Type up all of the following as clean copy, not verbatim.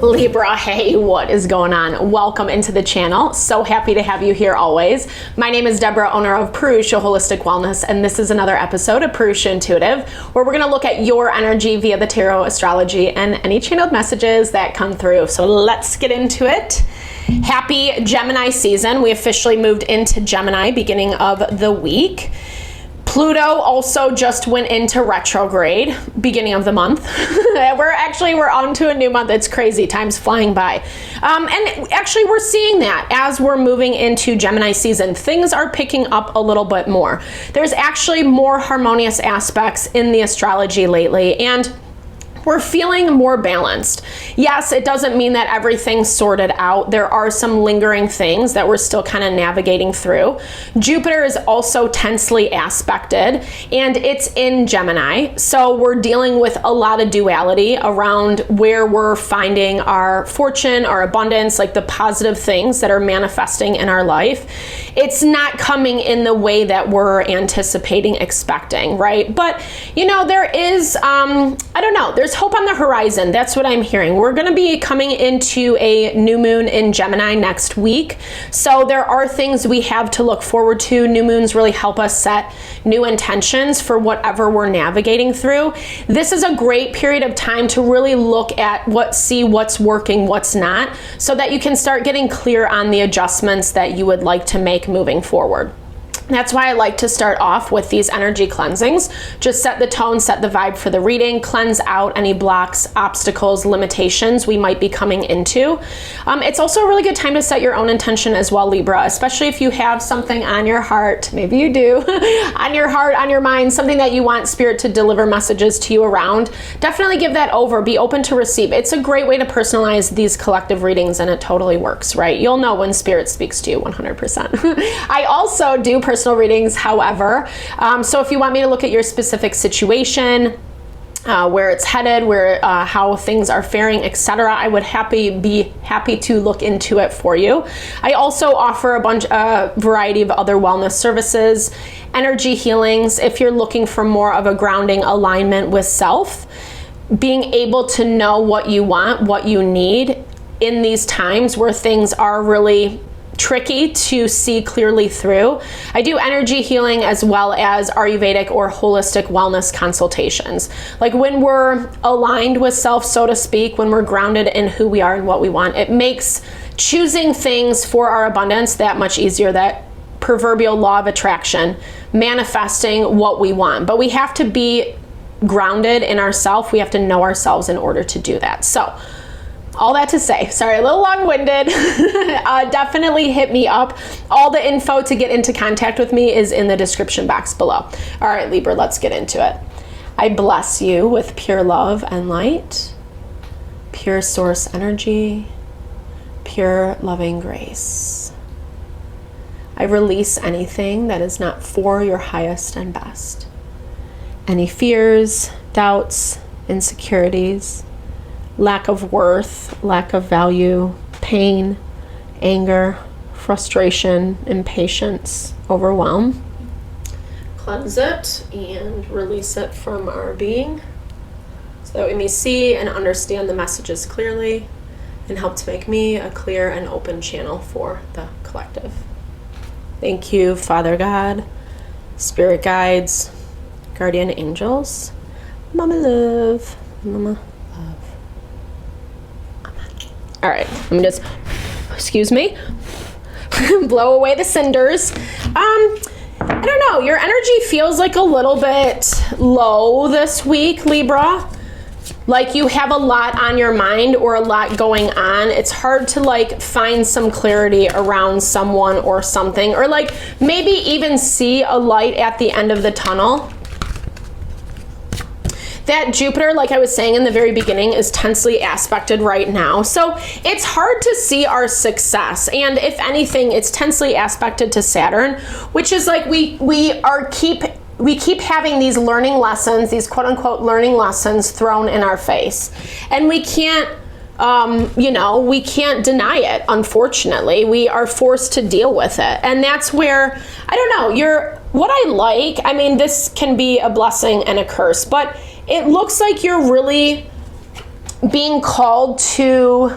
Libra, hey, what is going on? Welcome into the channel. So happy to have you here always. My name is Deborah, owner of Purusha Holistic Wellness, and this is another episode of Purusha Intuitive, where we're going to look at your energy via the tarot, astrology, and any channeled messages that come through. So let's get into it. Happy Gemini season. We officially moved into Gemini beginning of the week. Pluto also just went into retrograde beginning of the month. we're on to a new month. It's crazy. Time's flying by. And actually we're seeing that as we're moving into Gemini season. Things are picking up a little bit more. There's actually more harmonious aspects in the astrology lately, and we're feeling more balanced. Yes, it doesn't mean that everything's sorted out. There are some lingering things that we're still kind of navigating through. Jupiter is also tensely aspected, and it's in Gemini. So we're dealing with a lot of duality around where we're finding our fortune, our abundance, like the positive things that are manifesting in our life. It's not coming in the way that we're anticipating, expecting, right? But, you know, there is, there's hope on the horizon. That's what I'm hearing. We're going to be coming into a new moon in Gemini next week. So there are things we have to look forward to. New moons really help us set new intentions for whatever we're navigating through. This is a great period of time to really look at what's working, what's not, so that you can start getting clear on the adjustments that you would like to make moving forward. That's why I like to start off with these energy cleansings. Just set the tone, set the vibe for the reading, cleanse out any blocks, obstacles, limitations we might be coming into. It's also a really good time to set your own intention as well, Libra, especially if you have something on your heart, maybe you do, on your heart, on your mind, something that you want Spirit to deliver messages to you around. Definitely give that over. Be open to receive. It's a great way to personalize these collective readings, and it totally works, right? You'll know when Spirit speaks to you 100%. I also do personal readings, however. So if you want me to look at your specific situation, where it's headed, how things are faring, etc., I would be happy to look into it for you. I also offer a variety of other wellness services, energy healings, if you're looking for more of a grounding alignment with self, being able to know what you want, what you need in these times where things are really tricky to see clearly through. I do energy healing as well as Ayurvedic or holistic wellness consultations. Like when we're aligned with self, so to speak, when we're grounded in who we are and what we want, it makes choosing things for our abundance that much easier. That proverbial law of attraction, manifesting what we want. But we have to be grounded in ourselves. We have to know ourselves in order to do that. So all that to say, sorry, a little long-winded, definitely hit me up. All the info to get into contact with me is in the description box below. All right, Libra, let's get into it. I bless you with pure love and light, pure source energy, pure loving grace. I release anything that is not for your highest and best. Any fears, doubts, insecurities, lack of worth, lack of value, pain, anger, frustration, impatience, overwhelm. Cleanse it and release it from our being so that we may see and understand the messages clearly and help to make me a clear and open channel for the collective. Thank you, Father God, Spirit guides, guardian angels, Mama Love, Mama Love. All right, I'm just, excuse me, blow away the cinders. I don't know, your energy feels like a little bit low this week, Libra. Like you have a lot on your mind or a lot going on. It's hard to like find some clarity around someone or something, or like maybe even see a light at the end of the tunnel. That Jupiter, like I was saying in the very beginning, is tensely aspected right now. So it's hard to see our success. And if anything, it's tensely aspected to Saturn, which is like we keep having these learning lessons, these quote unquote learning lessons thrown in our face. And we can't, we can't deny it, unfortunately. We are forced to deal with it. And that's where, I don't know, what I like, I mean, this can be a blessing and a curse, but it looks like you're really being called to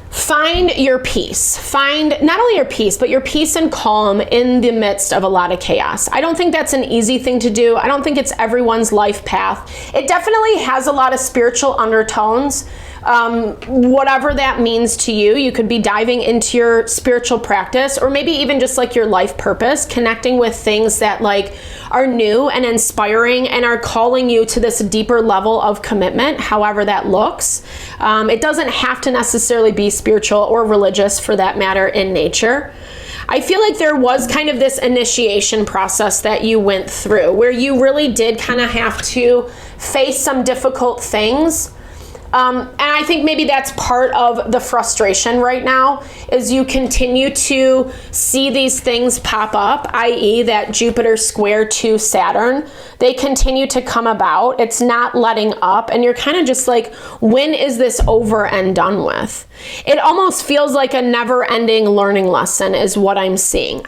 find your peace. Find not only your peace, but your peace and calm in the midst of a lot of chaos. I don't think that's an easy thing to do. I don't think it's everyone's life path. It definitely has a lot of spiritual undertones. Whatever that means to you, you could be diving into your spiritual practice, or maybe even just like your life purpose, connecting with things that like are new and inspiring and are calling you to this deeper level of commitment, however that looks. It doesn't have to necessarily be spiritual or religious for that matter in nature. I feel like there was kind of this initiation process that you went through where you really did kind of have to face some difficult things. And I think maybe that's part of the frustration right now, is you continue to see these things pop up, i.e. that Jupiter square to Saturn. They continue to come about. It's not letting up. And you're kind of just like, when is this over and done with? It almost feels like a never-ending learning lesson is what I'm seeing.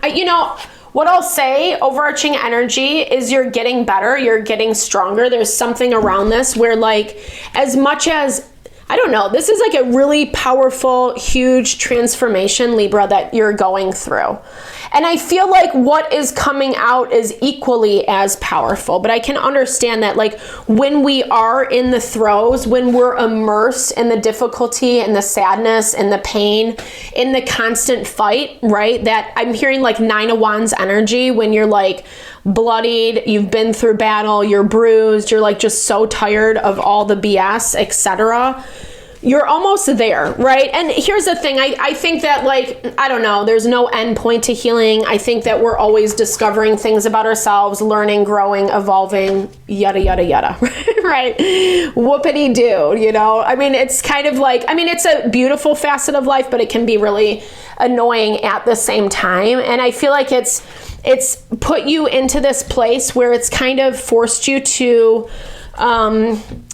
What I'll say, overarching energy, is you're getting better, you're getting stronger. There's something around this where like, as much as, I don't know, this is like a really powerful, huge transformation, Libra, that you're going through. And I feel like what is coming out is equally as powerful, but I can understand that like when we are in the throes, when we're immersed in the difficulty and the sadness and the pain, in the constant fight, right? That I'm hearing like Nine of Wands energy when you're like bloodied, you've been through battle, you're bruised, you're like just so tired of all the BS, etc. You're almost there, right? And here's the thing. I think that like, I don't know, there's no end point to healing. I think that we're always discovering things about ourselves, learning, growing, evolving, yada, yada, yada, right? Whoopity-doo, you know? I mean, it's kind of like, I mean, it's a beautiful facet of life, but it can be really annoying at the same time. And I feel like it's put you into this place where it's kind of forced you to,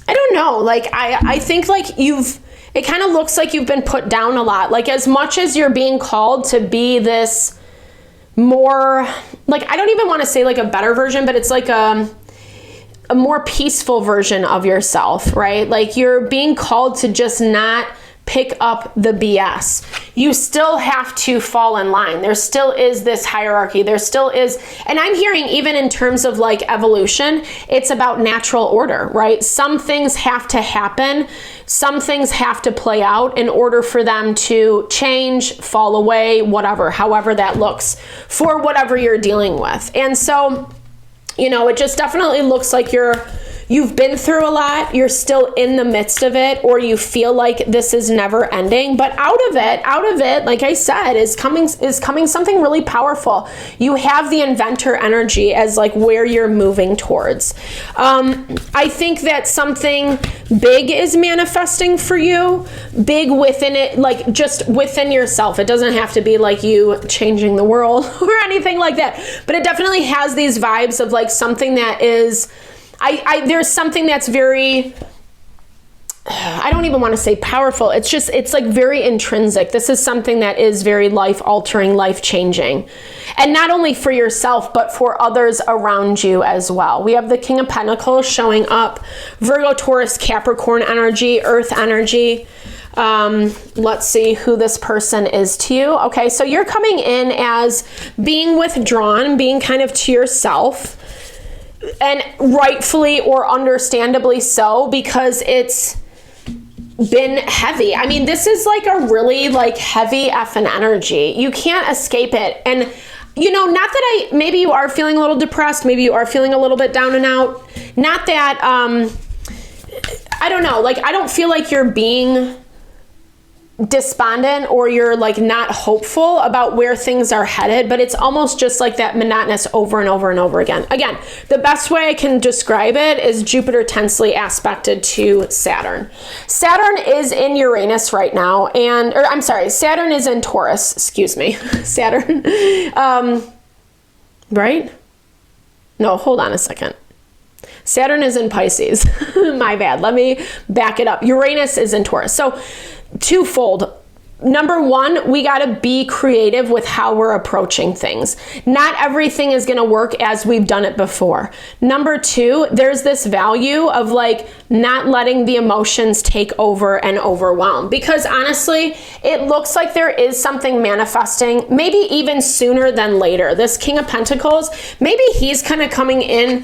I don't know, like, I think like it kind of looks like you've been put down a lot. Like, as much as you're being called to be this more, like, I don't even want to say like a better version, but it's like a more peaceful version of yourself, right? Like, you're being called to just not pick up the BS. You still have to fall in line. There still is this hierarchy. There still is, and I'm hearing even in terms of like evolution, it's about natural order, right? Some things have to happen. Some things have to play out in order for them to change, fall away, whatever, however that looks for whatever you're dealing with. And so, you know, it just definitely looks like you've been through a lot, you're still in the midst of it, or you feel like this is never ending. But out of it, like I said, is coming something really powerful. You have the inventor energy as like where you're moving towards. I think that something big is manifesting for you, big within it, like just within yourself. It doesn't have to be like you changing the world or anything like that, but it definitely has these vibes of like something that is, there's something that's very, I don't even want to say powerful. It's like very intrinsic. This is something that is very life altering, life changing. And not only for yourself, but for others around you as well. We have the King of Pentacles showing up, Virgo, Taurus, Capricorn energy, Earth energy. Let's see who this person is to you. Okay, so you're coming in as being withdrawn, being kind of to yourself. And rightfully or understandably so, because it's been heavy. I mean, this is like a really like heavy effing energy. You can't escape it. And you know, not that maybe you are feeling a little depressed, maybe you are feeling a little bit down and out. Not that, I don't know, like I don't feel like you're being despondent or you're like not hopeful about where things are headed, but it's almost just like that monotonous over and over and over again. Again, the best way I can describe it is Jupiter tensely aspected to Saturn. Saturn is in Uranus right now, Saturn is in Taurus, excuse me, Saturn, right? No, hold on a second. Saturn is in Pisces. My bad. Let me back it up. Uranus is in Taurus. So twofold. Number one, we got to be creative with how we're approaching things. Not everything is going to work as we've done it before. Number two, there's this value of like not letting the emotions take over and overwhelm, because honestly, it looks like there is something manifesting, maybe even sooner than later. This King of Pentacles, maybe he's kind of coming in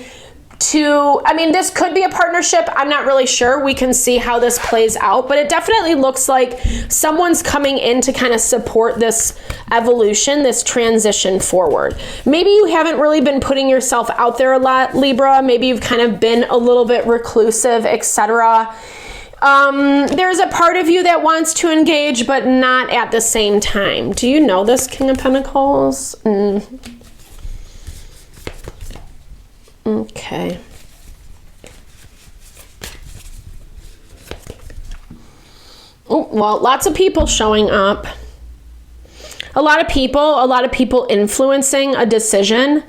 to, I mean, this could be a partnership. I'm not really sure. We can see how this plays out, but it definitely looks like someone's coming in to kind of support this evolution, this transition forward. Maybe you haven't really been putting yourself out there a lot, Libra. Maybe you've kind of been a little bit reclusive, etc. There's a part of you that wants to engage, but not at the same time. Do you know this King of Pentacles? Okay. Oh, well, lots of people showing up. A lot of people influencing a decision.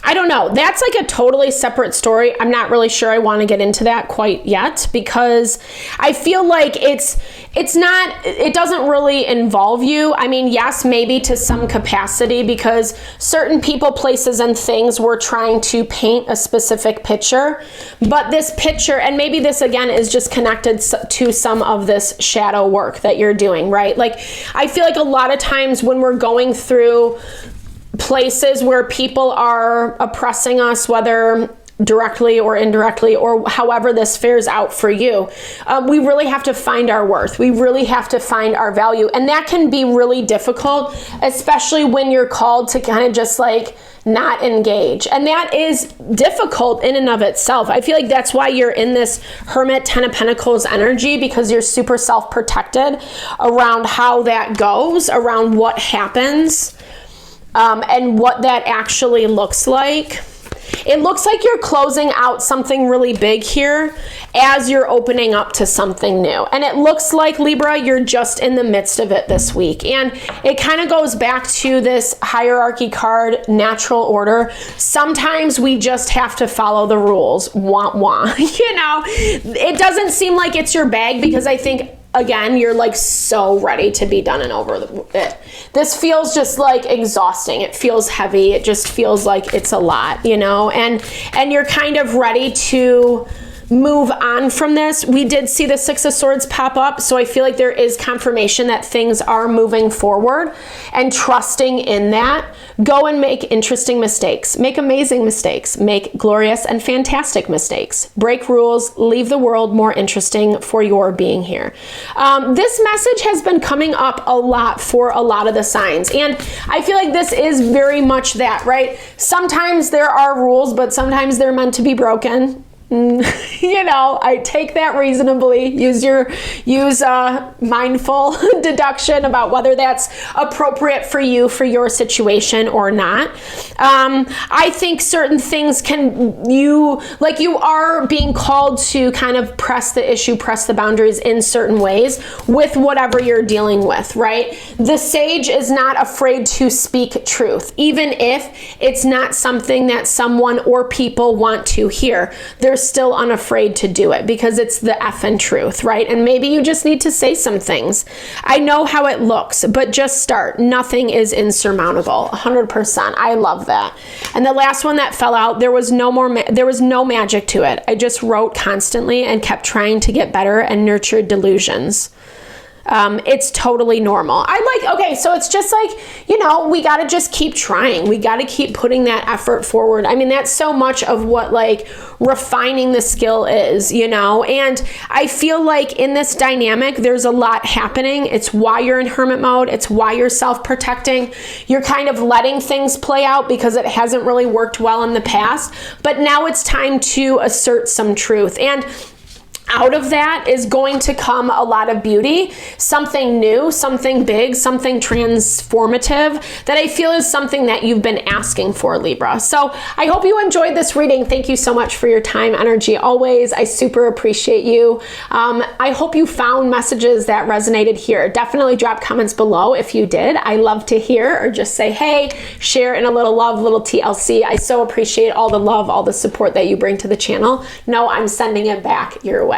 I don't know. That's like a totally separate story. I'm not really sure I want to get into that quite yet, because I feel like it doesn't really involve you. I mean, yes, maybe to some capacity, because certain people, places, and things were trying to paint a specific picture. But this picture, and maybe this again is just connected to some of this shadow work that you're doing, right? Like, I feel like a lot of times when we're going through places where people are oppressing us, whether directly or indirectly, or however this fares out for you, we really have to find our worth. We really have to find our value. And that can be really difficult, especially when you're called to kind of just like not engage. And that is difficult in and of itself. I feel like that's why you're in this Hermit, Ten of Pentacles energy, because you're super self-protected around how that goes, around what happens. And what that actually looks like. It looks like you're closing out something really big here as you're opening up to something new. And it looks like, Libra, you're just in the midst of it this week. And it kind of goes back to this hierarchy card, natural order. Sometimes we just have to follow the rules. Wah, wah. You know, it doesn't seem like it's your bag, because I think, again, you're like so ready to be done and over it. This feels just like exhausting. It feels heavy. It just feels like it's a lot, you know, and you're kind of ready to move on from this. We did see the Six of Swords pop up, so I feel like there is confirmation that things are moving forward, and trusting in that. Go and make interesting mistakes, make amazing mistakes, make glorious and fantastic mistakes, break rules, leave the world more interesting for your being here. This message has been coming up a lot for a lot of the signs, and I feel like this is very much that, right? Sometimes there are rules, but sometimes they're meant to be broken. You know, I take that reasonably. Use mindful deduction about whether that's appropriate for you, for your situation or not. I think certain things you are being called to kind of press the issue, press the boundaries in certain ways with whatever you're dealing with, right? The sage is not afraid to speak truth, even if it's not something that someone or people want to hear. They're still unafraid to do it because it's the effing truth, right? And maybe you just need to say some things. I know how it looks, but just start. Nothing is insurmountable. 100%. I love that. And the last one that fell out, there was no magic to it. I just wrote constantly and kept trying to get better and nurtured delusions. It's totally normal. Okay, so it's just like, you know, we got to just keep trying. We got to keep putting that effort forward. I mean, that's so much of what like refining the skill is, you know, and I feel like in this dynamic, there's a lot happening. It's why you're in hermit mode. It's why you're self-protecting. You're kind of letting things play out because it hasn't really worked well in the past, but now it's time to assert some truth. And out of that is going to come a lot of beauty, something new, something big, something transformative that I feel is something that you've been asking for, Libra. So I hope you enjoyed this reading. Thank you so much for your time, energy, always. I super appreciate you. I hope you found messages that resonated here. Definitely drop comments below if you did. I love to hear, or just say, hey, share in a little love, little TLC. I so appreciate all the love, all the support that you bring to the channel. No, I'm sending it back your way.